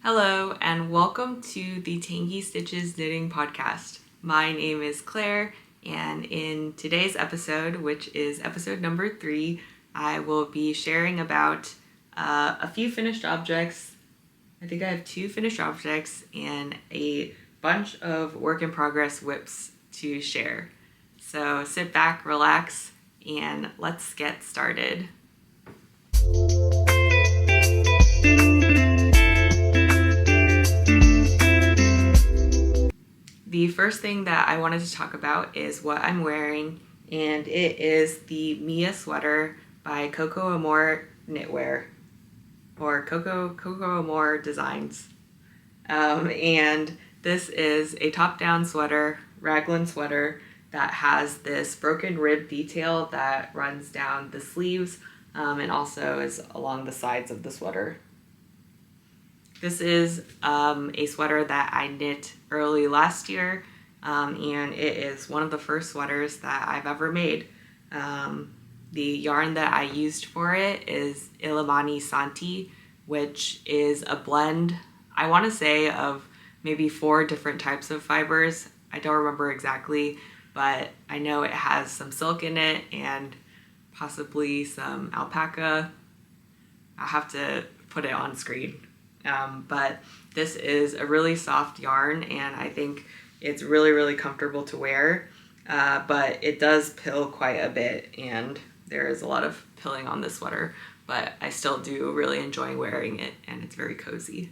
Hello and welcome to the Tangy Stitches Knitting Podcast. My name is Claire, and in today's episode, which is episode number 3, I will be sharing about a few finished objects. I think I have 2 finished objects and a bunch of work in progress whips to share. So sit back, relax, and let's get started. The first thing that I wanted to talk about is what I'm wearing, and it is the Mia sweater by Coco Amore Knitwear, or Coco Amore Designs. And this is a top-down sweater, raglan sweater, that has this broken rib detail that runs down the sleeves and also is along the sides of the sweater. This is a sweater that I knit early last year, and it is one of the first sweaters that I've ever made. The yarn that I used for it is Illimani Santi, which is a blend, I want to say, of maybe 4 different types of fibers. I don't remember exactly, but I know it has some silk in it and possibly some alpaca. I'll have to put it on screen. But this is a really soft yarn, and I think it's really comfortable to wear, but it does pill quite a bit, and there is a lot of pilling on this sweater, but I still do really enjoy wearing it, and it's very cozy.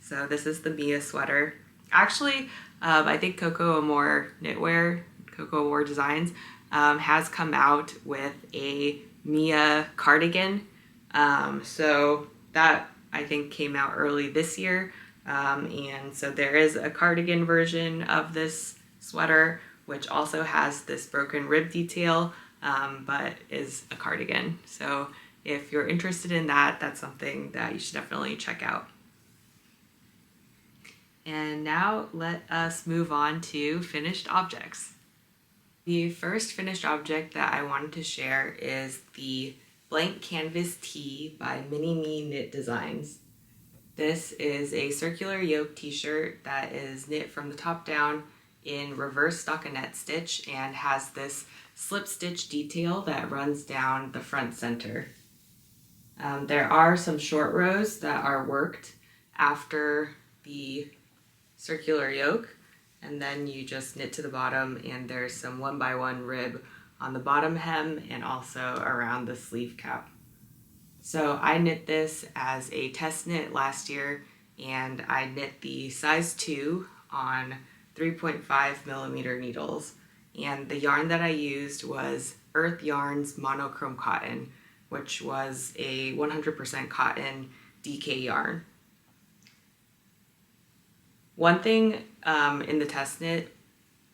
So this is the Mia sweater. Actually, I think Coco Amore Knitwear, Coco Amore Designs, has come out with a Mia cardigan, so that I think came out early this year, and so there is a cardigan version of this sweater which also has this broken rib detail, but is a cardigan. So if you're interested in that, that's something that you should definitely check out. And now let us move on to finished objects. The first finished object that I wanted to share is the Blank Canvas Tee by Minimi Knit Designs. This is a circular yoke t-shirt that is knit from the top down in reverse stockinette stitch and has this slip stitch detail that runs down the front center. There are some short rows that are worked after the circular yoke, and then you just knit to the bottom, and there's some 1x1 rib on the bottom hem and also around the sleeve cap. So I knit this as a test knit last year, and I knit the size 2 on 3.5 millimeter needles, and the yarn that I used was Urth Yarns Monokrum cotton, which was a 100% cotton DK yarn. One thing in the test knit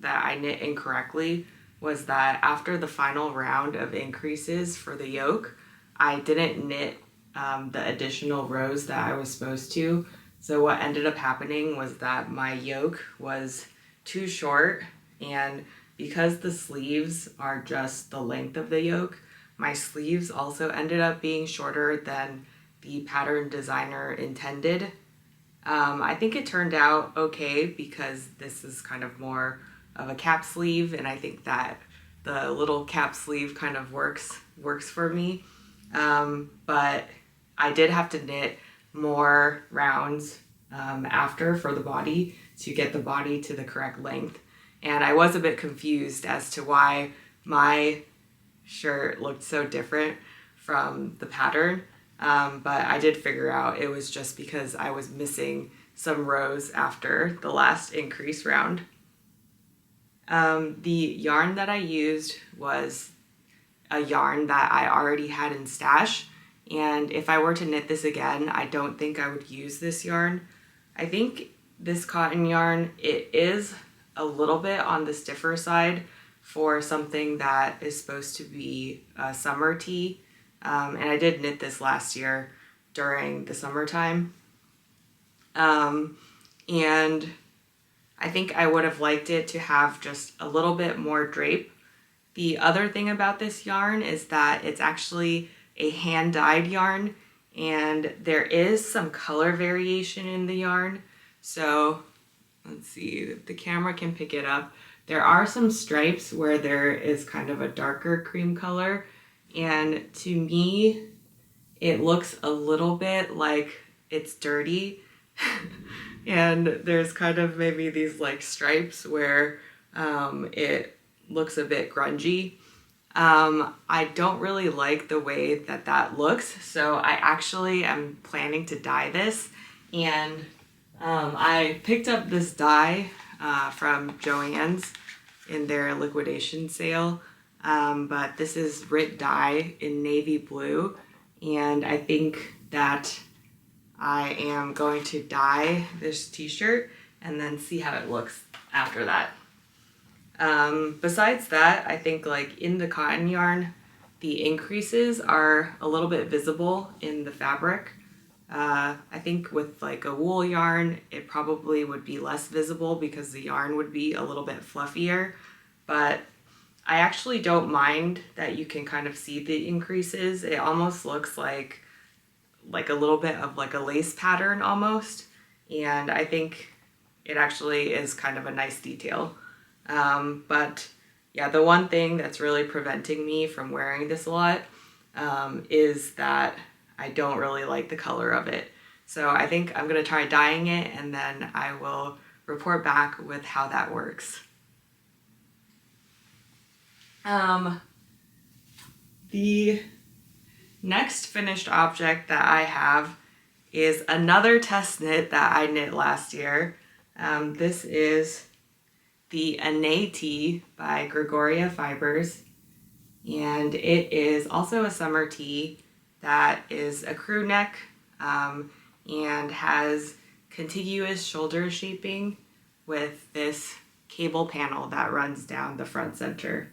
that I knit incorrectly was that after the final round of increases for the yoke, I didn't knit the additional rows that I was supposed to. So what ended up happening was that my yoke was too short, and because the sleeves are just the length of the yoke, my sleeves also ended up being shorter than the pattern designer intended. I think it turned out okay because this is kind of more of a cap sleeve, and I think that the little cap sleeve kind of works for me. But I did have to knit more rounds after for the body to get the body to the correct length. And I was a bit confused as to why my shirt looked so different from the pattern. But I did figure out it was just because I was missing some rows after the last increase round. The yarn that I used was a yarn that I already had in stash, and if I were to knit this again, I don't think I would use this yarn. I think this cotton yarn, it is a little bit on the stiffer side for something that is supposed to be a summer tee, and I did knit this last year during the summertime, and I think I would have liked it to have just a little bit more drape. The other thing about this yarn is that it's actually a hand-dyed yarn, and there is some color variation in the yarn. So let's see if the camera can pick it up. There are some stripes where there is kind of a darker cream color, and to me it looks a little bit like it's dirty. And there's kind of maybe these like stripes where it looks a bit grungy. I don't really like the way that that looks, so I actually am planning to dye this. And I picked up this dye from Joann's in their liquidation sale, but this is Rit dye in navy blue, and I think that I am going to dye this t-shirt and then see how it looks after that. Besides that, I think like in the cotton yarn, the increases are a little bit visible in the fabric. I think with like a wool yarn, it probably would be less visible because the yarn would be a little bit fluffier, but I actually don't mind that you can kind of see the increases. It almost looks like a little bit of like a lace pattern almost, and I think it actually is kind of a nice detail. But yeah, the one thing that's really preventing me from wearing this a lot is that I don't really like the color of it. So I think I'm gonna try dyeing it, and then I will report back with how that works. The next finished object that I have is another test knit that I knit last year. This is the Anais Tee by Gregoria Fibers, and it is also a summer tee that is a crew neck and has contiguous shoulder shaping with this cable panel that runs down the front center.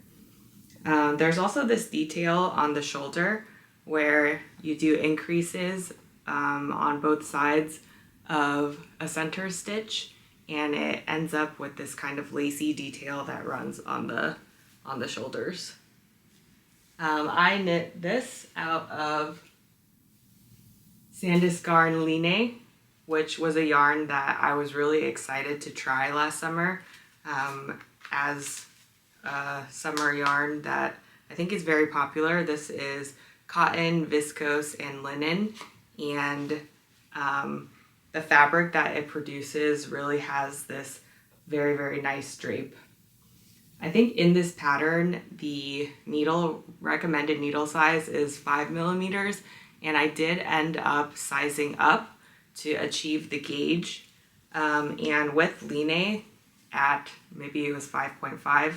There's also this detail on the shoulder where you do increases on both sides of a center stitch, and it ends up with this kind of lacy detail that runs on the shoulders. I knit this out of Sandnes Garn Line, which was a yarn that I was really excited to try last summer as a summer yarn that I think is very popular. This is cotton, viscose, and linen, and the fabric that it produces really has this very, very nice drape. I think in this pattern, the recommended needle size is 5 millimeters, and I did end up sizing up to achieve the gauge. And with Line at maybe it was 5.5,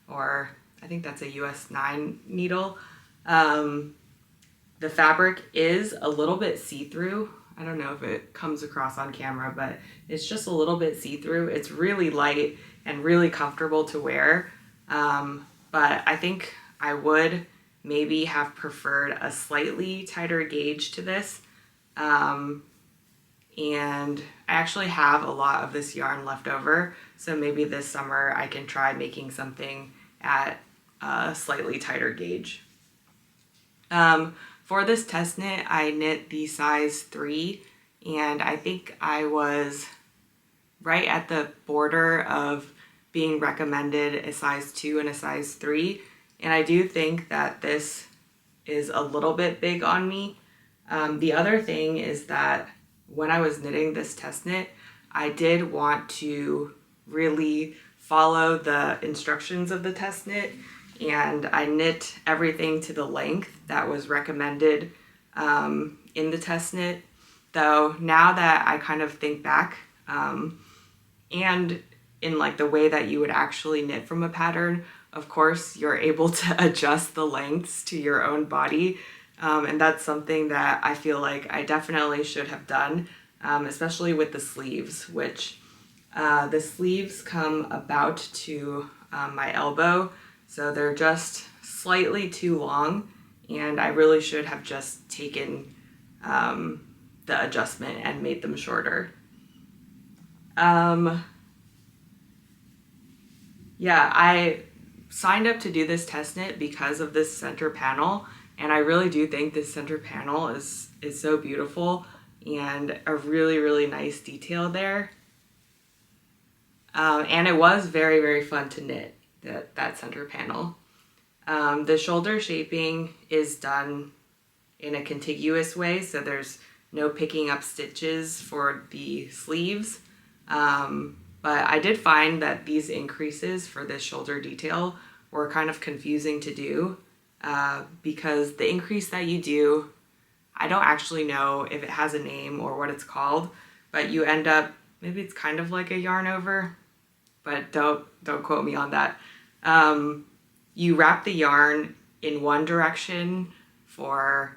or I think that's a US 9 needle. The fabric is a little bit see-through. I don't know if it comes across on camera, but it's just a little bit see-through. It's really light and really comfortable to wear. But I think I would maybe have preferred a slightly tighter gauge to this. And I actually have a lot of this yarn left over, so maybe this summer I can try making something at a slightly tighter gauge. For this test knit, I knit the size 3, and I think I was right at the border of being recommended a size 2 and a size 3, and I do think that this is a little bit big on me. The other thing is that when I was knitting this test knit, I did want to really follow the instructions of the test knit, and I knit everything to the length that was recommended in the test knit. Though now that I kind of think back, and in like the way that you would actually knit from a pattern, of course you're able to adjust the lengths to your own body, and that's something that I feel like I definitely should have done, especially with the sleeves, which the sleeves come about to my elbow. So they're just slightly too long, and I really should have just taken the adjustment and made them shorter. Yeah, I signed up to do this test knit because of this center panel, And I really do think this center panel is so beautiful and a really, really nice detail there. And it was very, very fun to knit, that center panel. The shoulder shaping is done in a contiguous way, so there's no picking up stitches for the sleeves. But I did find that these increases for this shoulder detail were kind of confusing to do because the increase that you do, I don't actually know if it has a name or what it's called, but you end up, maybe it's kind of like a yarn over, but don't quote me on that. You wrap the yarn in one direction for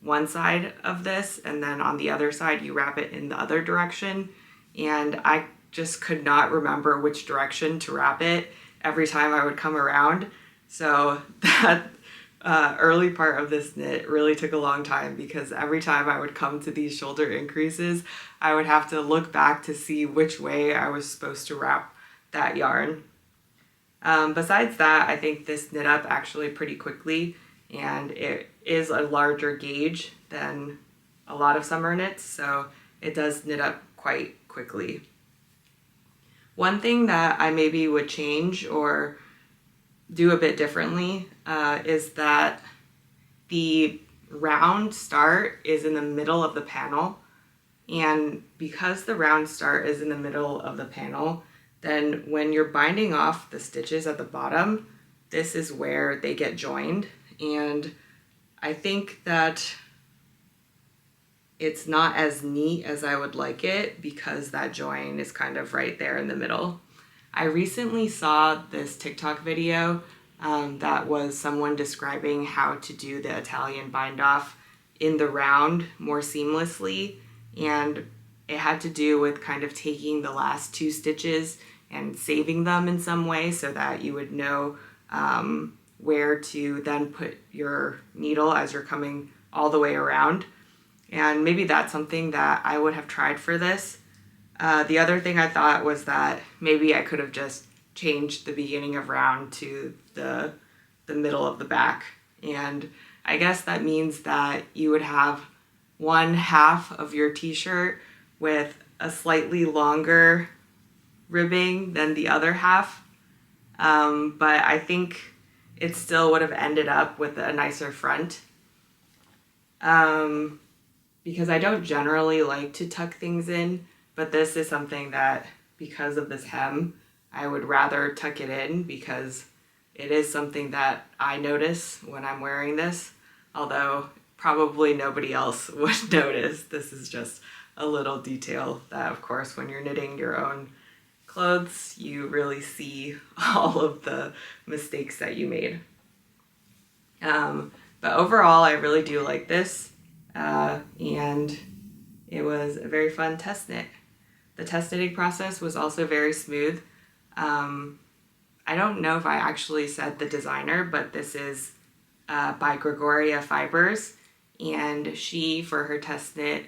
one side of this, and then on the other side you wrap it in the other direction, and I just could not remember which direction to wrap it every time I would come around. So that early part of this knit really took a long time, because every time I would come to these shoulder increases, I would have to look back to see which way I was supposed to wrap that yarn. Besides that, I think this knit up actually pretty quickly, and it is a larger gauge than a lot of summer knits, so it does knit up quite quickly. One thing that I maybe would change or do a bit differently is that the round start is in the middle of the panel, and because the round start is in the middle of the panel, then when you're binding off the stitches at the bottom, this is where they get joined, and I think that it's not as neat as I would like it because that join is kind of right there in the middle. I recently saw this TikTok video that was someone describing how to do the Italian bind off in the round more seamlessly, and it had to do with kind of taking the last two stitches and saving them in some way so that you would know where to then put your needle as you're coming all the way around. And maybe that's something that I would have tried for this. The other thing I thought was that maybe I could have just changed the beginning of round to the middle of the back. And I guess that means that you would have one half of your t-shirt with a slightly longer ribbing than the other half. But I think it still would have ended up with a nicer front. Because I don't generally like to tuck things in, but this is something that, because of this hem, I would rather tuck it in because it is something that I notice when I'm wearing this, although probably nobody else would notice. This is just a little detail that, of course, when you're knitting your own clothes, you really see all of the mistakes that you made. But overall, I really do like this. And it was a very fun test knit. The test knitting process was also very smooth. I don't know if I actually said the designer, but this is by Gregoria Fibers, and she, for her test knit,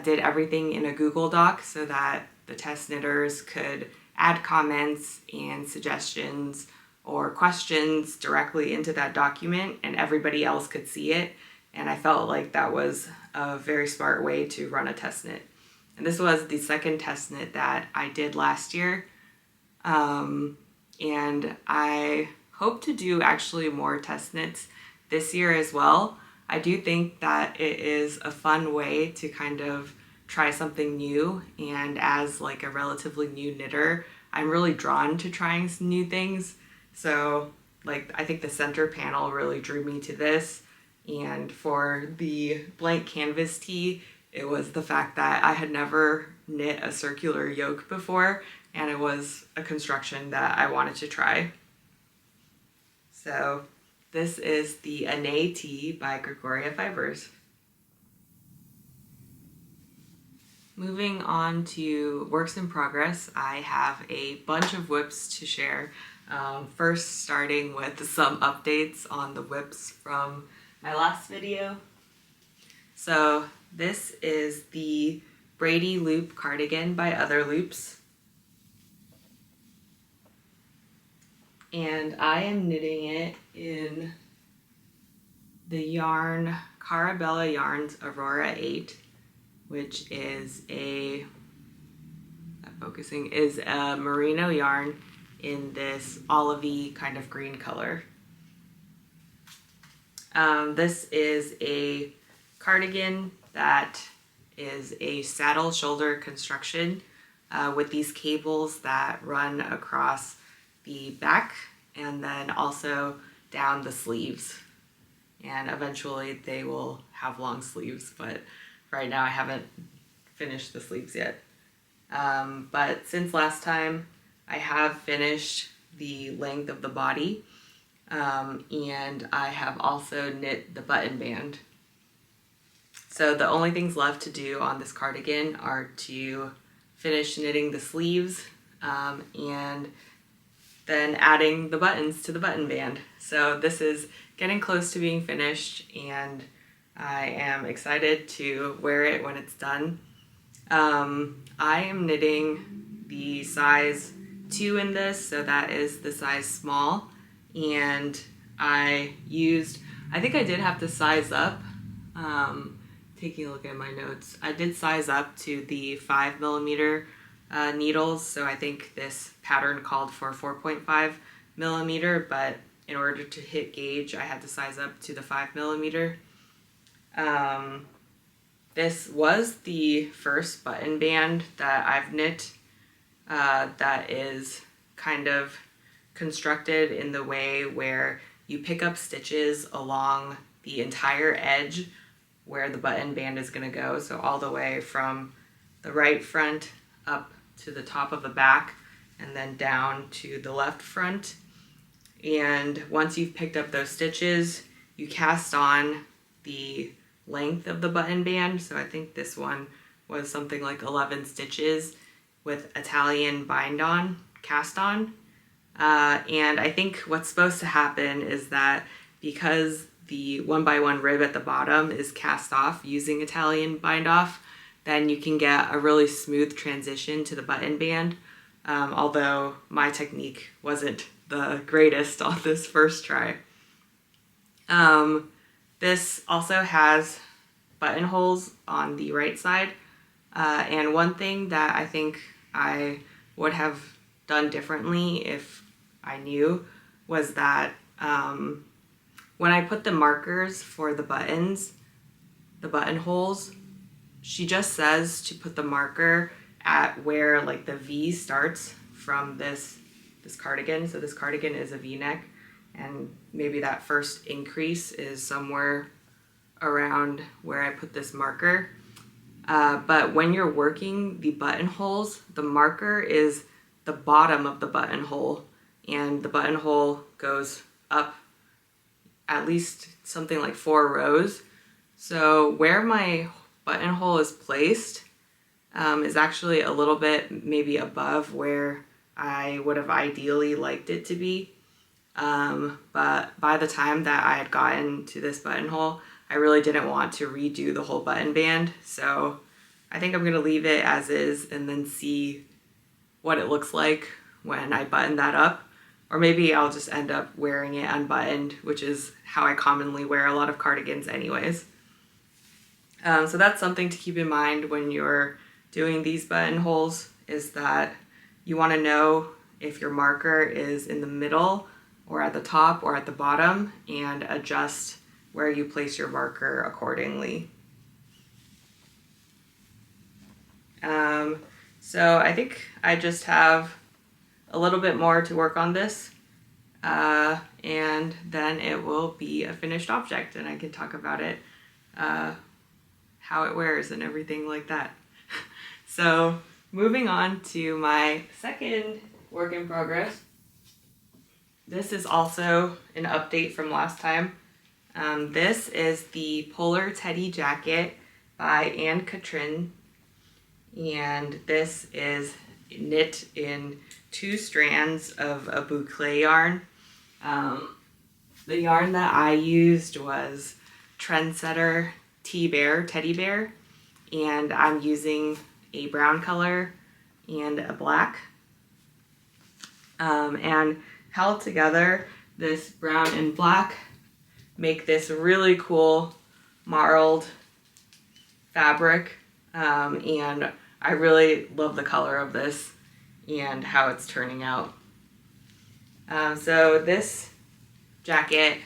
did everything in a Google Doc so that the test knitters could add comments and suggestions or questions directly into that document, and everybody else could see it. And I felt like that was a very smart way to run a test knit. And this was the second test knit that I did last year. And I hope to do actually more test knits this year as well. I do think that it is a fun way to kind of try something new. And as like a relatively new knitter, I'm really drawn to trying some new things. So like, I think the center panel really drew me to this. And for the blank canvas tee, it was the fact that I had never knit a circular yoke before, and it was a construction that I wanted to try. So this is the Anais Tee by Gregoria Fibers. Moving on to works in progress, I have a bunch of whips to share. First, starting with some updates on the whips from my last video. So this is the Braidy loop cardigan by Other Loops. And I am knitting it in the yarn Karabella Yarns Aurora 8, which is a merino yarn in this olivey kind of green color. This is a cardigan that is a saddle shoulder construction with these cables that run across the back and then also down the sleeves. And eventually they will have long sleeves, but right now I haven't finished the sleeves yet. But since last time, I have finished the length of the body, and I have also knit the button band. So the only things left to do on this cardigan are to finish knitting the sleeves and then adding the buttons to the button band. So this is getting close to being finished, and I am excited to wear it when it's done. I am knitting the size 2 in this, so that is the size small, and I think I did have to size up, taking a look at my notes, I did size up to the 5mm needles, so I think this pattern called for 4.5mm, but in order to hit gauge, I had to size up to the 5mm. This was the first button band that I've knit that is kind of constructed in the way where you pick up stitches along the entire edge where the button band is going to go, so all the way from the right front up to the top of the back and then down to the left front. And once you've picked up those stitches, you cast on the length of the button band. So I think this one was something like 11 stitches with Italian cast on. And I think what's supposed to happen is that because the 1x1 rib at the bottom is cast off using Italian bind off, then you can get a really smooth transition to the button band. Although my technique wasn't the greatest on this first try. This also has buttonholes on the right side. And one thing that I think I would have done differently if I knew was that when I put the markers for the buttons, the buttonholes, she just says to put the marker at where like the V starts from this cardigan. So this cardigan is a V-neck, and maybe that first increase is somewhere around where I put this marker. But when you're working the buttonholes, the marker is the bottom of the buttonhole, and the buttonhole goes up at least something like 4 rows. So where my buttonhole is placed is actually a little bit maybe above where I would have ideally liked it to be. But by the time that I had gotten to this buttonhole, I really didn't want to redo the whole button band. So I think I'm going to leave it as is and then see what it looks like when I button that up. Or maybe I'll just end up wearing it unbuttoned, which is how I commonly wear a lot of cardigans anyways. So that's something to keep in mind when you're doing these buttonholes, is that you want to know if your marker is in the middle or at the top or at the bottom, and adjust where you place your marker accordingly. So I think I just have a little bit more to work on this, and then it will be a finished object and I can talk about it, how it wears and everything like that. So moving on to my second work in progress. This is also an update from last time. This is the Polar Teddy Jacket by Ann-kathrin, and this is knit in 2 strands of a bouclé yarn. The yarn that I used was Trendsetter Teddy Bear, and I'm using a brown color and a black. And held together, this brown and black make this really cool marled fabric, and I really love the color of this and how it's turning out. So this jacket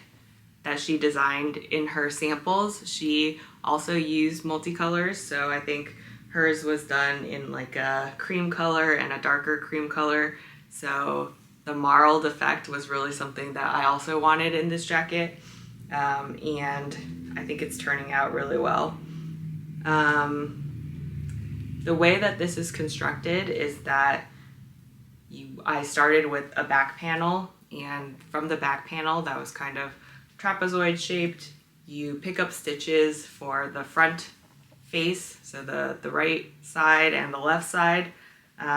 that she designed in her samples, she also used multicolors, so I think hers was done in like a cream color and a darker cream color, so the marled effect was really something that I also wanted in this jacket, and I think it's turning out really well. The way that this is constructed is that I started with a back panel, and from the back panel that was kind of trapezoid shaped, you pick up stitches for the front face, so the right side and the left side,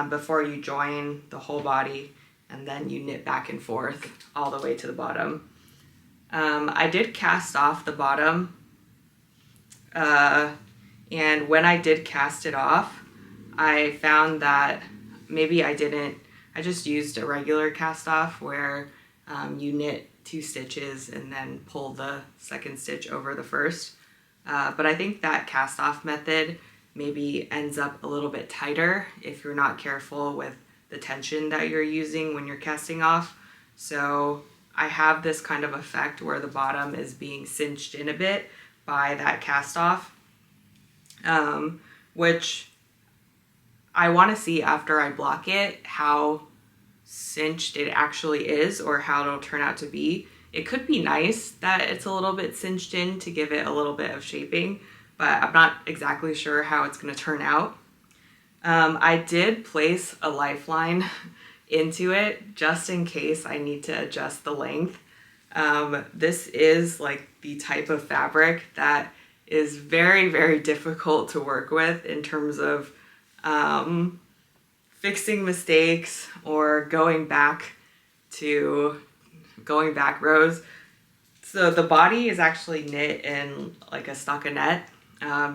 before you join the whole body, and then you knit back and forth all the way to the bottom. I did cast off the bottom, and when I did cast it off, I found that maybe I just used a regular cast off where you knit 2 stitches and then pull the second stitch over the first. But I think that cast off method maybe ends up a little bit tighter if you're not careful with the tension that you're using when you're casting off. So I have this kind of effect where the bottom is being cinched in a bit by that cast off, which I want to see after I block it how cinched it actually is, or how it'll turn out to be. It could be nice that it's a little bit cinched in to give it a little bit of shaping, but I'm not exactly sure how it's going to turn out. I did place a lifeline into it just in case I need to adjust the length. This is like the type of fabric that is very, very difficult to work with in terms of fixing mistakes or going back rows. So the body is actually knit in like a stockinette.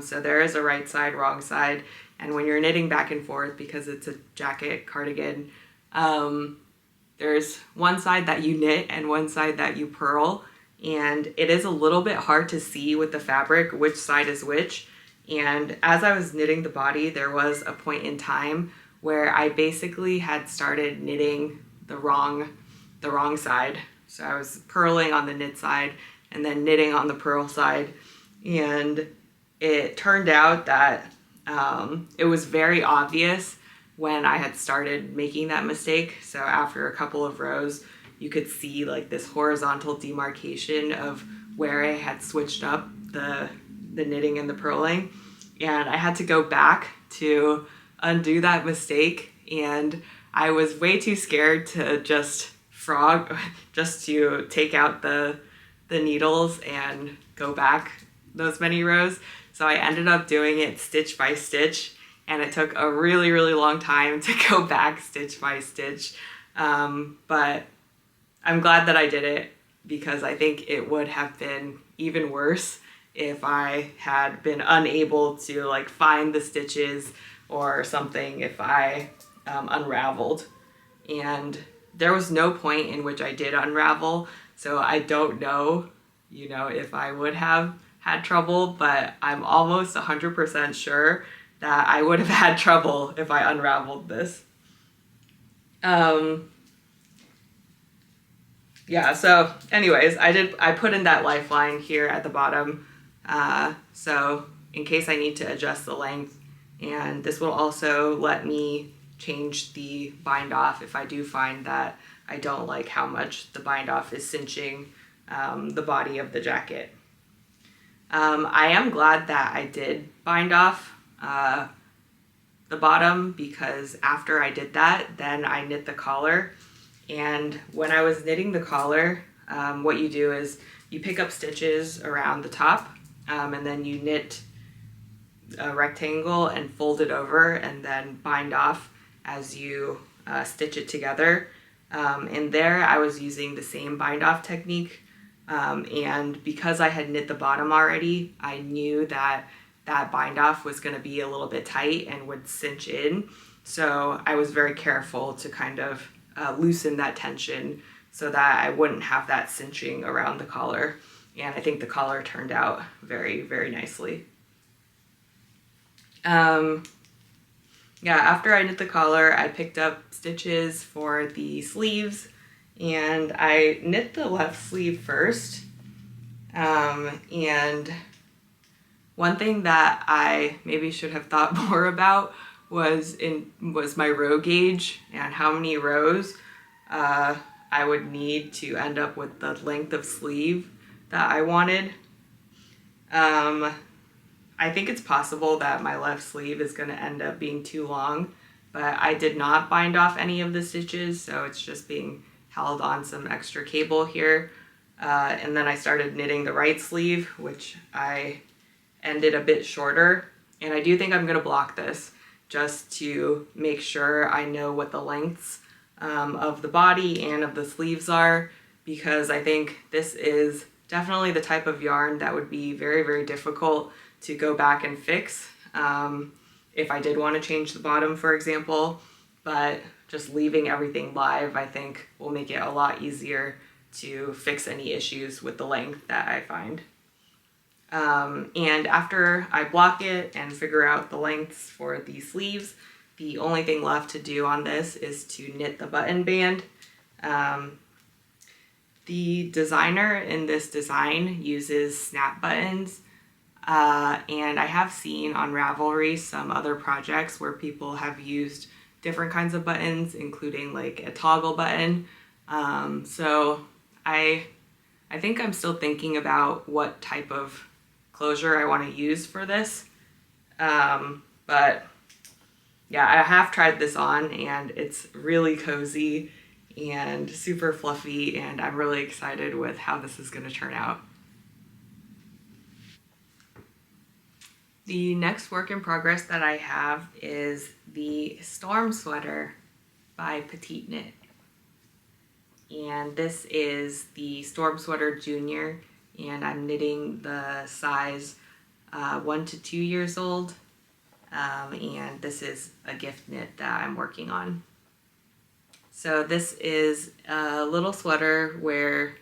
So there is a right side, wrong side. And when you're knitting back and forth, because it's a jacket cardigan, there's one side that you knit and one side that you purl. And it is a little bit hard to see with the fabric which side is which. And as I was knitting the body, there was a point in time where I basically had started knitting the wrong side. So I was purling on the knit side and then knitting on the purl side. And it turned out that it was very obvious when I had started making that mistake. So after a couple of rows, you could see like this horizontal demarcation of where I had switched up the knitting and the purling. And I had to go back to undo that mistake. And I was way too scared to just to take out the needles and go back those many rows. So I ended up doing it stitch by stitch, and it took a really, really long time to go back stitch by stitch. But I'm glad that I did it, because I think it would have been even worse if I had been unable to like find the stitches or something, if I unraveled. And there was no point in which I did unravel, so I don't know, if I would have had trouble, but I'm almost 100% sure that I would have had trouble if I unraveled this. Yeah, so anyways, I put in that lifeline here at the bottom, so in case I need to adjust the length, and this will also let me change the bind off if I do find that I don't like how much the bind off is cinching the body of the jacket. I am glad that I did bind off the bottom, because after I did that, then I knit the collar. And when I was knitting the collar, what you do is you pick up stitches around the top, and then you knit a rectangle and fold it over, and then bind off as you stitch it together. And there I was using the same bind off technique, and because I had knit the bottom already, I knew that bind off was going to be a little bit tight and would cinch in, so I was very careful to kind of loosen that tension so that I wouldn't have that cinching around the collar. and I think the collar turned out very, very nicely. Yeah, after I knit the collar, I picked up stitches for the sleeves, and I knit the left sleeve first. And one thing that I maybe should have thought more about was my row gauge and how many rows I would need to end up with the length of sleeve that I wanted. I think it's possible that my left sleeve is going to end up being too long, but I did not bind off any of the stitches, so it's just being held on some extra cable here. And then I started knitting the right sleeve, which I ended a bit shorter. And I do think I'm going to block this just to make sure I know what the lengths of the body and of the sleeves are, because I think this is definitely the type of yarn that would be very, very difficult to go back and fix if I did want to change the bottom, for example. But just leaving everything live, I think, will make it a lot easier to fix any issues with the length that I find. And after I block it and figure out the lengths for the sleeves, the only thing left to do on this is to knit the button band. The designer in this design uses snap buttons, and I have seen on Ravelry some other projects where people have used different kinds of buttons, including like a toggle button. So I think I'm still thinking about what type of closure I want to use for this. But yeah, I have tried this on, and it's really cozy and super fluffy, and I'm really excited with how this is going to turn out. The next work in progress that I have is the Storm Sweater by Petite Knit. And this is the Storm Sweater Junior, and I'm knitting the size 1 to 2 years old. And this is a gift knit that I'm working on. So this is a little sweater where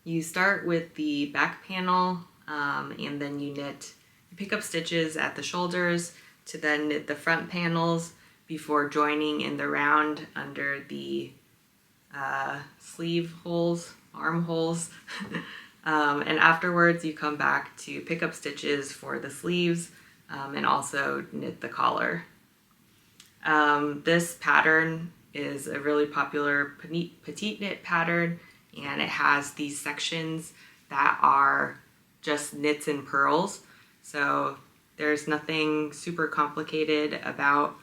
you start with the back panel, and then you pick up stitches at the shoulders to then knit the front panels before joining in the round under the sleeve holes, arm holes. And afterwards you come back to pick up stitches for the sleeves and also knit the collar. This pattern is a really popular petite knit pattern, and it has these sections that are just knits and purls. So there's nothing super complicated about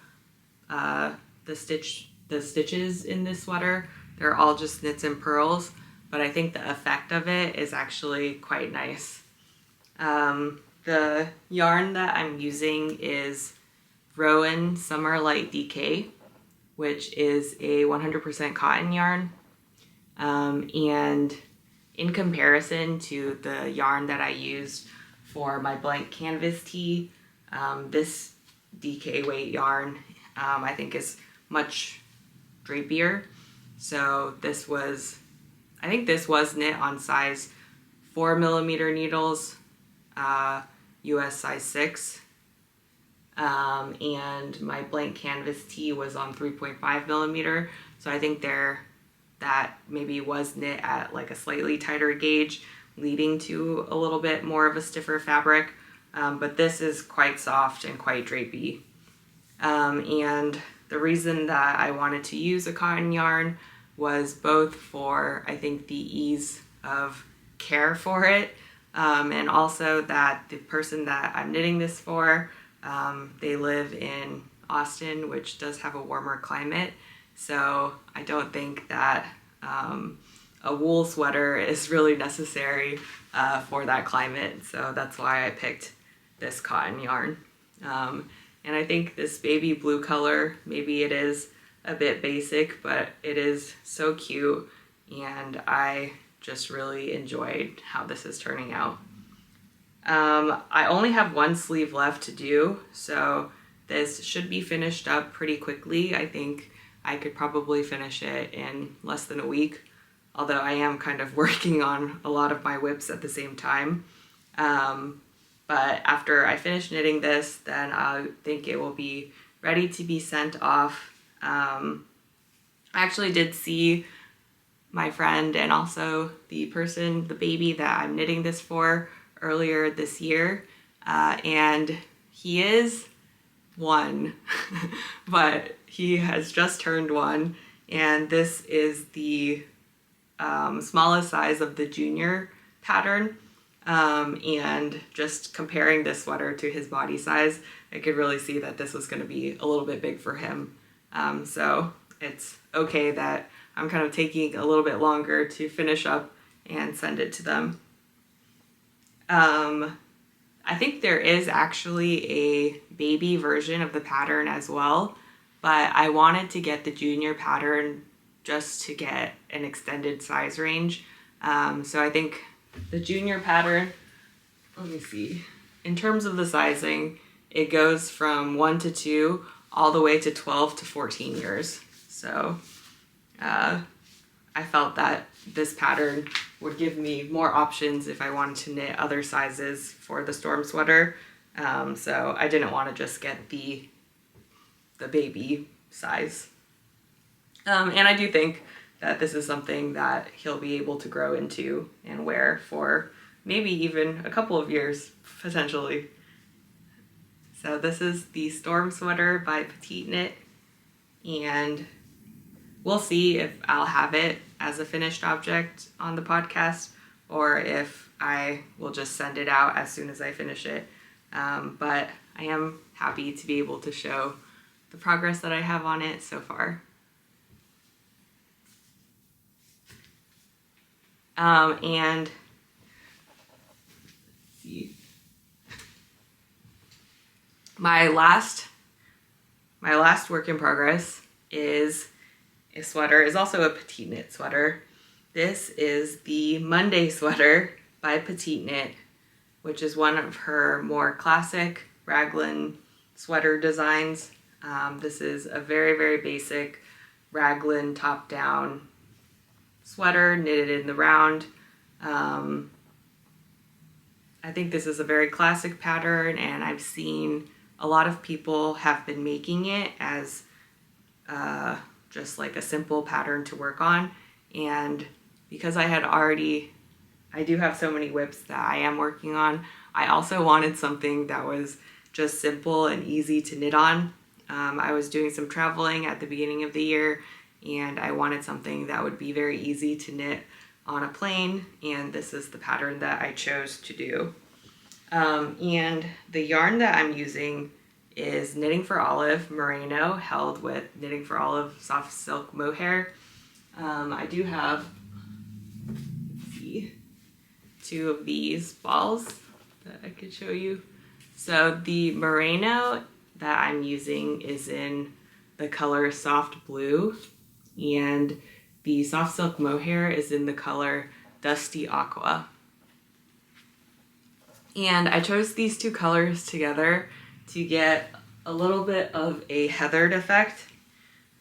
the stitches in this sweater. They're all just knits and purls, but I think the effect of it is actually quite nice. The yarn that I'm using is Rowan Summer Light DK, which is a 100% cotton yarn. And in comparison to the yarn that I used for my blank canvas tee, this DK weight yarn I think is much drapier. So I think this was knit on size 4mm needles, US size 6. And my blank canvas tee was on 3.5mm. So I think that maybe was knit at like a slightly tighter gauge, leading to a little bit more of a stiffer fabric. But this is quite soft and quite drapey. And the reason that I wanted to use a cotton yarn was both for, I think, the ease of care for it, and also that the person that I'm knitting this for, they live in Austin, which does have a warmer climate. So I don't think that a wool sweater is really necessary for that climate. So that's why I picked this cotton yarn. And I think this baby blue color, maybe it is a bit basic, but it is so cute, and I just really enjoyed how this is turning out. I only have one sleeve left to do, so this should be finished up pretty quickly. I think I could probably finish it in less than a week. although I am kind of working on a lot of my whips at the same time. But after I finish knitting this, then I think it will be ready to be sent off. I actually did see my friend and also the baby that I'm knitting this for earlier this year. And he is 1, but he has just turned 1. And this is the smallest size of the junior pattern. And just comparing this sweater to his body size, I could really see that this was going to be a little bit big for him. So it's okay that I'm kind of taking a little bit longer to finish up and send it to them. I think there is actually a baby version of the pattern as well, but I wanted to get the junior pattern just to get an extended size range. So I think the junior pattern, let me see, in terms of the sizing, it goes from 1 to 2 all the way to 12 to 14 years. So I felt that this pattern would give me more options if I wanted to knit other sizes for the storm sweater. So I didn't want to just get the baby size. And I do think that this is something that he'll be able to grow into and wear for maybe even a couple of years, potentially. So this is the storm sweater by Petite Knit, and we'll see if I'll have it as a finished object on the podcast or if I will just send it out as soon as I finish it. But I am happy to be able to show the progress that I have on it so far. And let's see. My last work in progress is a sweater, is also a Petite Knit sweater. This is the Monday sweater by Petite Knit, which is one of her more classic raglan sweater designs. This is a very, very basic raglan top-down sweater knitted in the round. I think this is a very classic pattern, and I've seen a lot of people have been making it as just like a simple pattern to work on. And because I do have so many whips that I am working on, I also wanted something that was just simple and easy to knit on. I was doing some traveling at the beginning of the year, and I wanted something that would be very easy to knit on a plane, and this is the pattern that I chose to do. And the yarn that I'm using is Knitting for Olive Merino, held with Knitting for Olive soft silk mohair. I do have, let's see, 2 of these balls that I could show you. So the merino that I'm using is in the color soft blue, and the soft silk mohair is in the color dusty aqua. And I chose these 2 colors together to get a little bit of a heathered effect.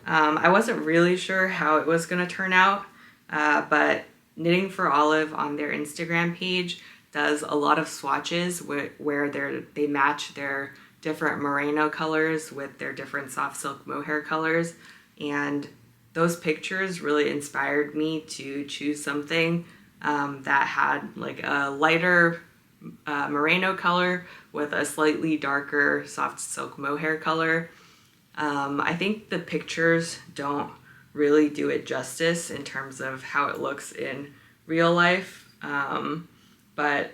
I wasn't really sure how it was going to turn out, but Knitting for Olive on their Instagram page does a lot of swatches where they match their different merino colors with their different soft silk mohair colors, and those pictures really inspired me to choose something that had like a lighter merino color with a slightly darker soft silk mohair color. I think the pictures don't really do it justice in terms of how it looks in real life, but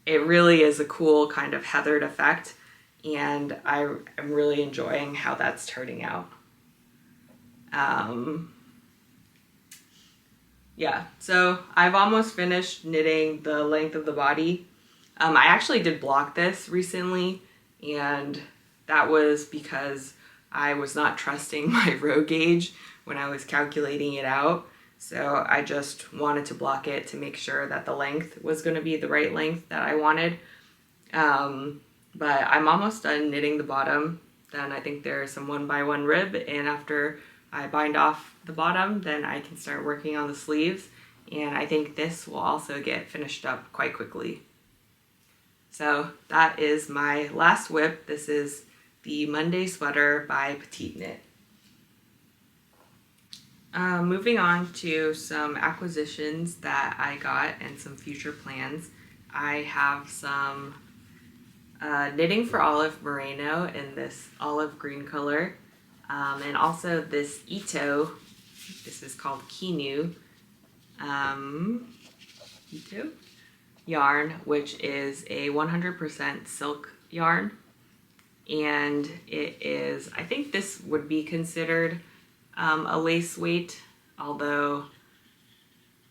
it really is a cool kind of heathered effect, and I am really enjoying how that's turning out. Yeah, so I've almost finished knitting the length of the body. I actually did block this recently, and that was because I was not trusting my row gauge when I was calculating it out. So I just wanted to block it to make sure that the length was going to be the right length that I wanted. But I'm almost done knitting the bottom. Then I think there's some 1x1 rib, and after I bind off the bottom, then I can start working on the sleeves, and I think this will also get finished up quite quickly. So that is my last whip. This is the Monday Sweater by Petite Knit. Moving on to some acquisitions that I got and some future plans. I have some knitting for olive merino in this olive green color, and also this Ito. This is called Kinu Ito yarn, which is a 100% silk yarn, and it is, I think this would be considered a lace weight, although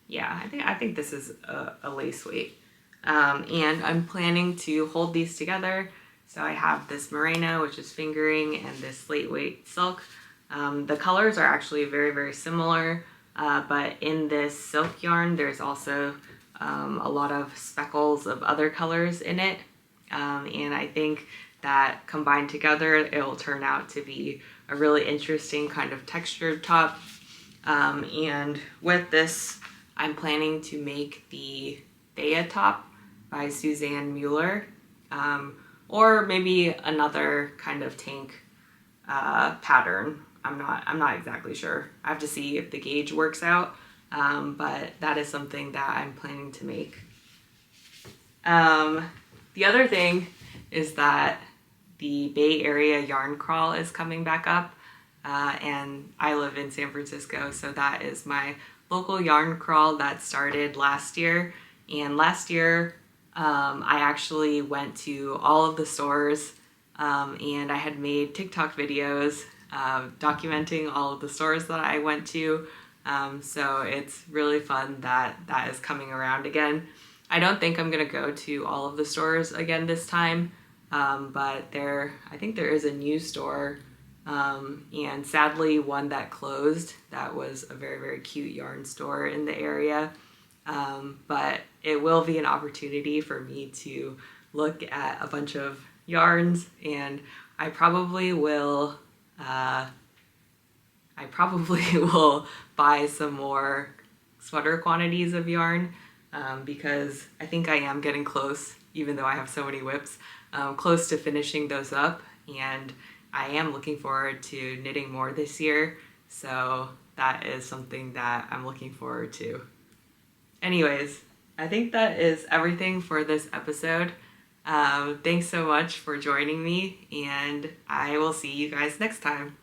yeah, I think this is a lace weight. And I'm planning to hold these together. So I have this merino, which is fingering, and this slate weight silk. The colors are actually very, very similar, but in this silk yarn, there's also a lot of speckles of other colors in it. And I think that combined together, it'll turn out to be a really interesting kind of textured top. And with this, I'm planning to make the Thea top by Suzanne Mueller, or maybe another kind of tank pattern. I'm not exactly sure. I have to see if the gauge works out, but that is something that I'm planning to make. The other thing is that the Bay Area yarn crawl is coming back up, and I live in San Francisco, so that is my local yarn crawl that started last year. And last year I actually went to all of the stores, and I had made TikTok videos documenting all of the stores that I went to. So it's really fun that that is coming around again. I don't think I'm gonna go to all of the stores again this time, but I think there is a new store, and sadly one that closed. That was a very, very cute yarn store in the area. But it will be an opportunity for me to look at a bunch of yarns, and I probably will buy some more sweater quantities of yarn, because I think I am getting close, even though I have so many whips, close to finishing those up, and I am looking forward to knitting more this year, so that is something that I'm looking forward to. Anyways, I think that is everything for this episode. Thanks so much for joining me, and I will see you guys next time.